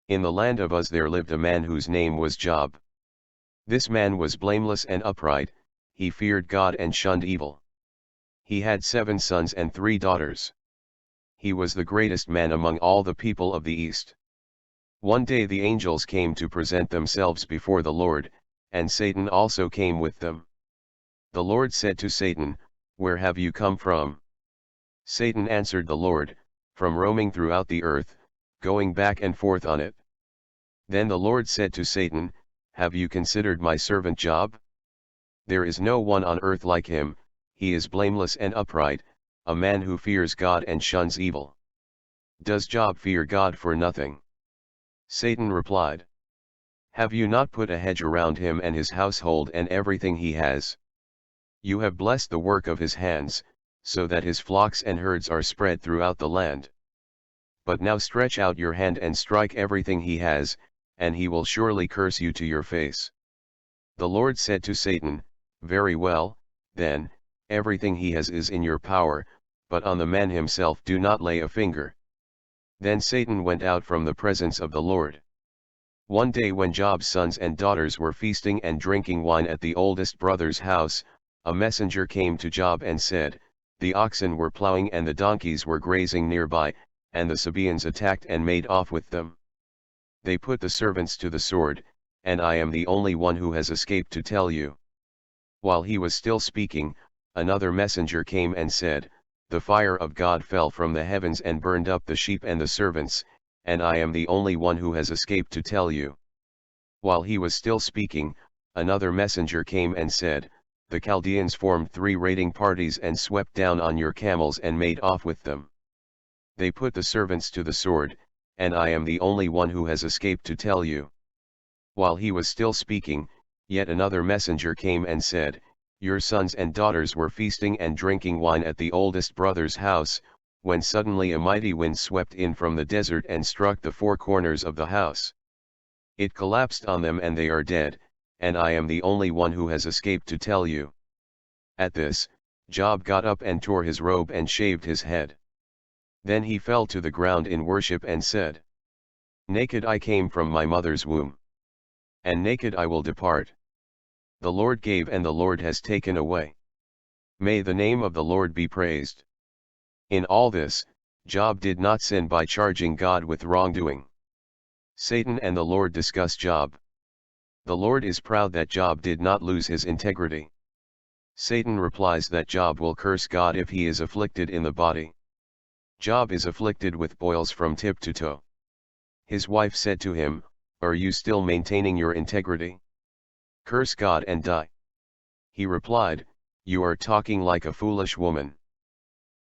In the land of Uz there lived a man whose name was Job. This man was blameless and upright, he feared God and shunned evil. He had 7 sons and 3 daughters. He was the greatest man among all the people of the East. One day the angels came to present themselves before the Lord, and Satan also came with them. The Lord said to Satan, "Where have you come from?" Satan answered the Lord, "From roaming throughout the earth, going back and forth on it." Then the Lord said to Satan, "Have you considered my servant Job? There is no one on earth like him, he is blameless and upright, a man who fears God and shuns evil. Does Job fear God for nothing?" Satan replied, "Have you not put a hedge around him and his household and everything he has? You have blessed the work of his hands, so that his flocks and herds are spread throughout the land. But now stretch out your hand and strike everything he has, and he will surely curse you to your face." The Lord said to Satan, "Very well, then, everything he has is in your power, but on the man himself do not lay a finger." Then Satan went out from the presence of the Lord. One day when Job's sons and daughters were feasting and drinking wine at the oldest brother's house, a messenger came to Job and said, "The oxen were plowing and the donkeys were grazing nearby, and the Sabaeans attacked and made off with them. They put the servants to the sword, and I am the only one who has escaped to tell you." While he was still speaking, another messenger came and said, "The fire of God fell from the heavens and burned up the sheep and the servants, and I am the only one who has escaped to tell you." While he was still speaking, another messenger came and said, "The Chaldeans formed 3 raiding parties and swept down on your camels and made off with them. They put the servants to the sword, and I am the only one who has escaped to tell you." While he was still speaking, yet another messenger came and said, "Your sons and daughters were feasting and drinking wine at the oldest brother's house, when suddenly a mighty wind swept in from the desert and struck the 4 corners of the house. It collapsed on them and they are dead, and I am the only one who has escaped to tell you." At this, Job got up and tore his robe and shaved his head. Then he fell to the ground in worship and said, "Naked I came from my mother's womb, and naked I will depart. The Lord gave and the Lord has taken away. May the name of the Lord be praised." In all this, Job did not sin by charging God with wrongdoing. Satan and the Lord discuss Job. The Lord is proud that Job did not lose his integrity. Satan replies that Job will curse God if he is afflicted in the body. Job is afflicted with boils from tip to toe. His wife said to him, "Are you still maintaining your integrity? Curse God and die." He replied, "You are talking like a foolish woman.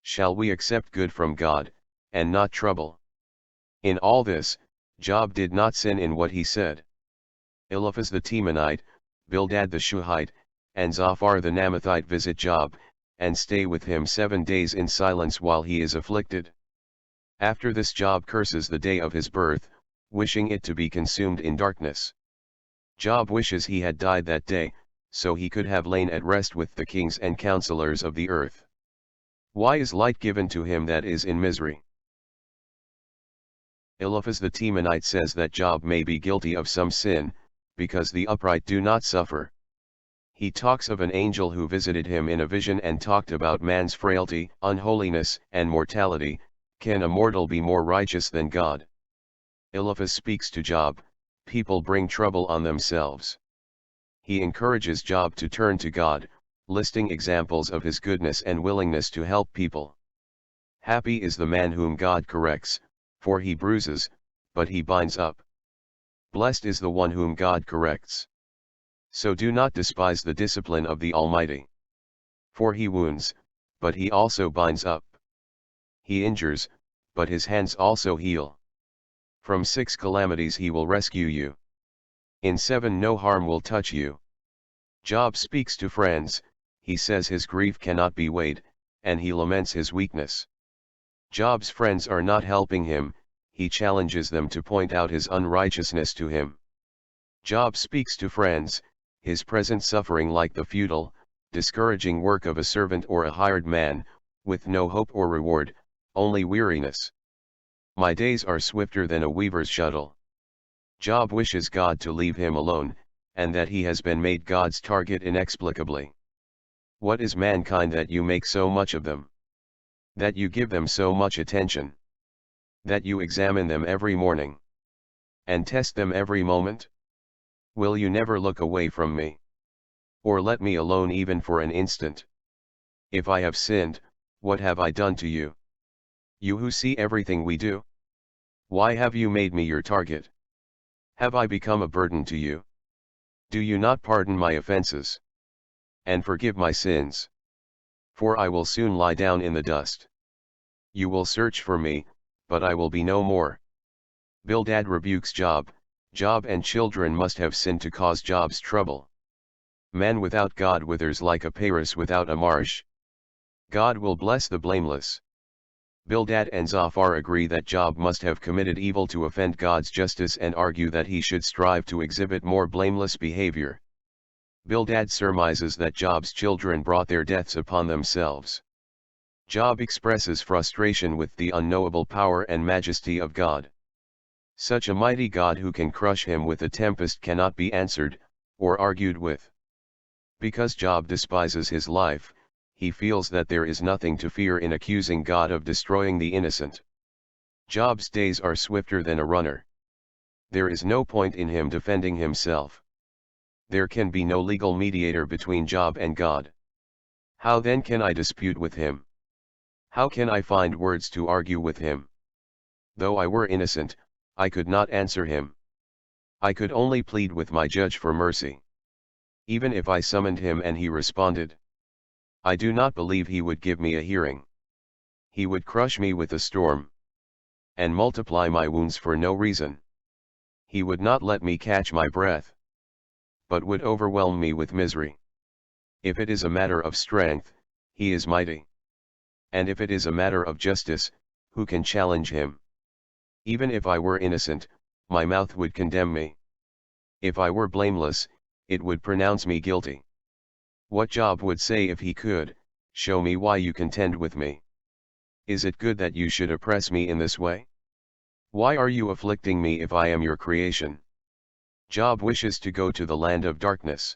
Shall we accept good from God, and not trouble?" In all this, Job did not sin in what he said. Eliphaz the Temanite, Bildad the Shuhite, and Zophar the Naamathite visit Job, and stay with him 7 days in silence while he is afflicted. After this Job curses the day of his birth, wishing it to be consumed in darkness. Job wishes he had died that day, so he could have lain at rest with the kings and counselors of the earth. Why is light given to him that is in misery? Eliphaz the Temanite says that Job may be guilty of some sin, because the upright do not suffer. He talks of an angel who visited him in a vision and talked about man's frailty, unholiness, and mortality. Can a mortal be more righteous than God? Eliphaz speaks to Job, people bring trouble on themselves. He encourages Job to turn to God, listing examples of his goodness and willingness to help people. Happy is the man whom God corrects, for he bruises, but he binds up. Blessed is the one whom God corrects. So do not despise the discipline of the Almighty. For he wounds, but he also binds up. He injures, but his hands also heal. From 6 calamities he will rescue you. In 7 no harm will touch you. Job speaks to friends, he says his grief cannot be weighed, and he laments his weakness. Job's friends are not helping him, he challenges them to point out his unrighteousness to him. Job speaks to friends, his present suffering like the futile, discouraging work of a servant or a hired man, with no hope or reward, only weariness. My days are swifter than a weaver's shuttle. Job wishes God to leave him alone, and that he has been made God's target inexplicably. What is mankind that you make so much of them? That you give them so much attention? That you examine them every morning? And test them every moment? Will you never look away from me? Or let me alone even for an instant? If I have sinned, what have I done to you? You who see everything we do? Why have you made me your target? Have I become a burden to you? Do you not pardon my offenses? And forgive my sins? For I will soon lie down in the dust. You will search for me, but I will be no more. Bildad rebukes Job. Job and children must have sinned to cause Job's trouble. Man without God withers like a papyrus without a marsh. God will bless the blameless. Bildad and Zophar agree that Job must have committed evil to offend God's justice and argue that he should strive to exhibit more blameless behavior. Bildad surmises that Job's children brought their deaths upon themselves. Job expresses frustration with the unknowable power and majesty of God. Such a mighty God who can crush him with a tempest cannot be answered, or argued with. Because Job despises his life, he feels that there is nothing to fear in accusing God of destroying the innocent. Job's days are swifter than a runner. There is no point in him defending himself. There can be no legal mediator between Job and God. How then can I dispute with him? How can I find words to argue with him? Though I were innocent, I could not answer him. I could only plead with my judge for mercy. Even if I summoned him and he responded, I do not believe he would give me a hearing. He would crush me with a storm, and multiply my wounds for no reason. He would not let me catch my breath, but would overwhelm me with misery. If it is a matter of strength, he is mighty. And if it is a matter of justice, who can challenge him? Even if I were innocent, my mouth would condemn me. If I were blameless, it would pronounce me guilty. What Job would say if he could, show me why you contend with me. Is it good that you should oppress me in this way? Why are you afflicting me if I am your creation? Job wishes to go to the land of darkness.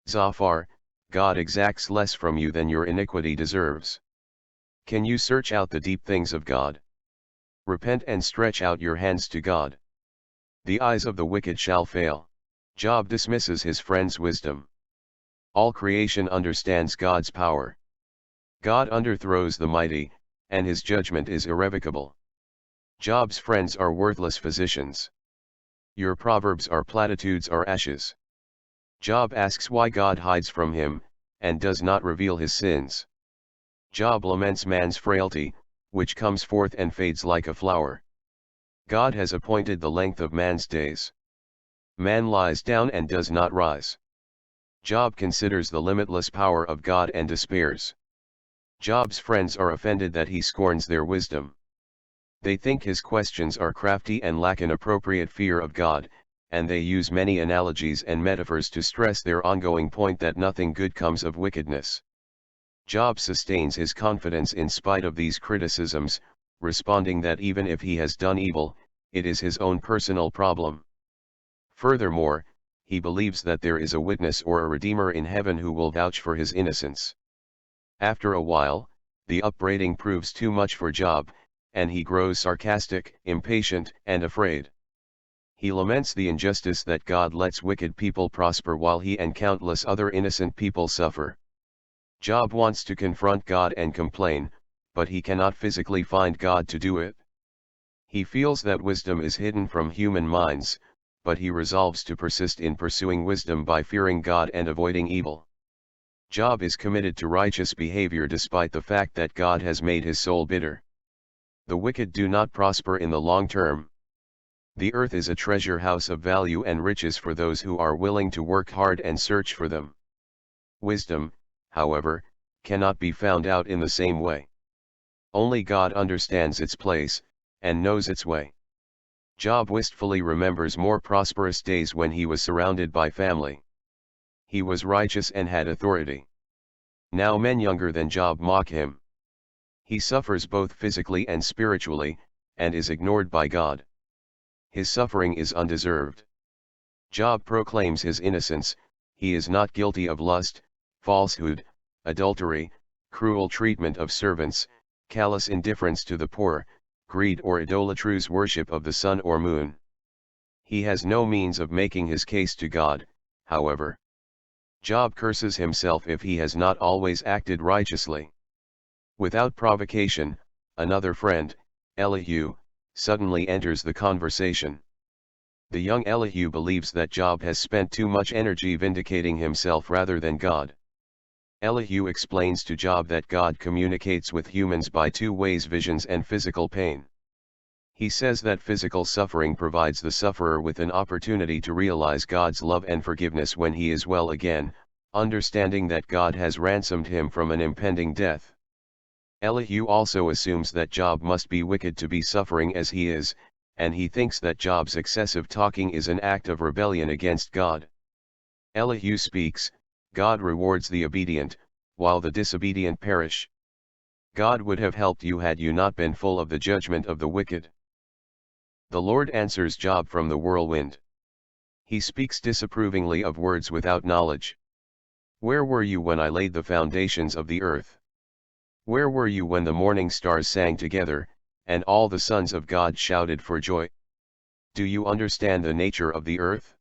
Zophar, God exacts less from you than your iniquity deserves. Can you search out the deep things of God? Repent and stretch out your hands to God. The eyes of the wicked shall fail. Job dismisses his friend's wisdom. All creation understands God's power. God underthrows the mighty, and his judgment is irrevocable. Job's friends are worthless physicians. Your proverbs are platitudes or ashes. Job asks why God hides from him, and does not reveal his sins. Job laments man's frailty, which comes forth and fades like a flower. God has appointed the length of man's days. Man lies down and does not rise. Job considers the limitless power of God and despairs. Job's friends are offended that he scorns their wisdom. They think his questions are crafty and lack an appropriate fear of God, and they use many analogies and metaphors to stress their ongoing point that nothing good comes of wickedness. Job sustains his confidence in spite of these criticisms, responding that even if he has done evil, it is his own personal problem. Furthermore, he believes that there is a witness or a redeemer in heaven who will vouch for his innocence. After a while, the upbraiding proves too much for Job, and he grows sarcastic, impatient, and afraid. He laments the injustice that God lets wicked people prosper while he and countless other innocent people suffer. Job wants to confront God and complain, but he cannot physically find God to do it. He feels that wisdom is hidden from human minds, but he resolves to persist in pursuing wisdom by fearing God and avoiding evil. Job is committed to righteous behavior despite the fact that God has made his soul bitter. The wicked do not prosper in the long term. The earth is a treasure house of value and riches for those who are willing to work hard and search for them. Wisdom, however, cannot be found out in the same way. Only God understands its place, and knows its way. Job wistfully remembers more prosperous days when he was surrounded by family. He was righteous and had authority. Now men younger than Job mock him. He suffers both physically and spiritually, and is ignored by God. his suffering is undeserved. Job proclaims his innocence, he is not guilty of lust, falsehood, adultery, cruel treatment of servants, callous indifference to the poor, greed or idolatrous worship of the sun or moon. He has no means of making his case to God, however. Job curses himself if he has not always acted righteously. Without provocation, another friend, Elihu, suddenly enters the conversation. The young Elihu believes that Job has spent too much energy vindicating himself rather than God. Elihu explains to Job that God communicates with humans by two ways: visions and physical pain. He says that physical suffering provides the sufferer with an opportunity to realize God's love and forgiveness when he is well again, understanding that God has ransomed him from an impending death. Elihu also assumes that Job must be wicked to be suffering as he is, and he thinks that Job's excessive talking is an act of rebellion against God. Elihu speaks, God rewards the obedient, while the disobedient perish. God would have helped you had you not been full of the judgment of the wicked. The Lord answers Job from the whirlwind. He speaks disapprovingly of words without knowledge. Where were you when I laid the foundations of the earth? Where were you when the morning stars sang together, and all the sons of God shouted for joy? Do you understand the nature of the earth?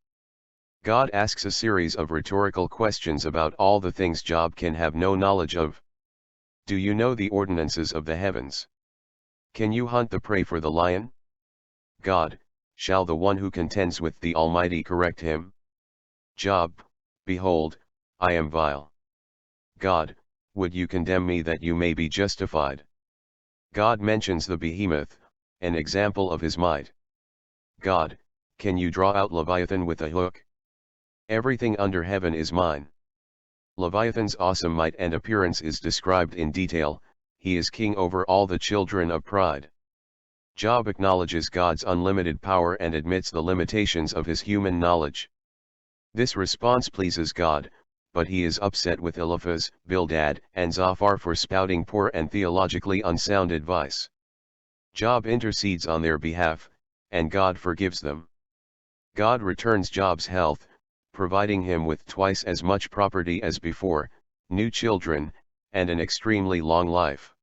God asks a series of rhetorical questions about all the things Job can have no knowledge of. Do you know the ordinances of the heavens? Can you hunt the prey for the lion? God, shall the one who contends with the Almighty correct him? Job, behold, I am vile. God, would you condemn me that you may be justified? God mentions the behemoth, an example of his might. God, can you draw out Leviathan with a hook? Everything under heaven is mine. Leviathan's awesome might and appearance is described in detail. He is king over all the children of pride. Job acknowledges God's unlimited power and admits the limitations of his human knowledge. This response pleases God, but he is upset with Eliphaz, Bildad, and Zophar for spouting poor and theologically unsound advice. Job intercedes on their behalf, and God forgives them. God returns Job's health, providing him with twice as much property as before, new children, and an extremely long life.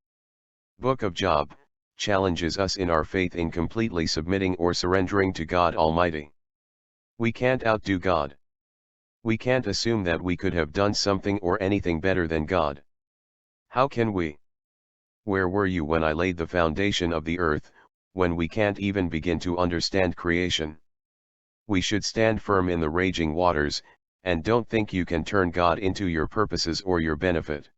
Book of Job challenges us in our faith in completely submitting or surrendering to God Almighty. We can't outdo God. We can't assume that we could have done something or anything better than God. How can we? Where were you when I laid the foundation of the earth, when we can't even begin to understand creation? We should stand firm in the raging waters, and don't think you can turn God into your purposes or your benefit.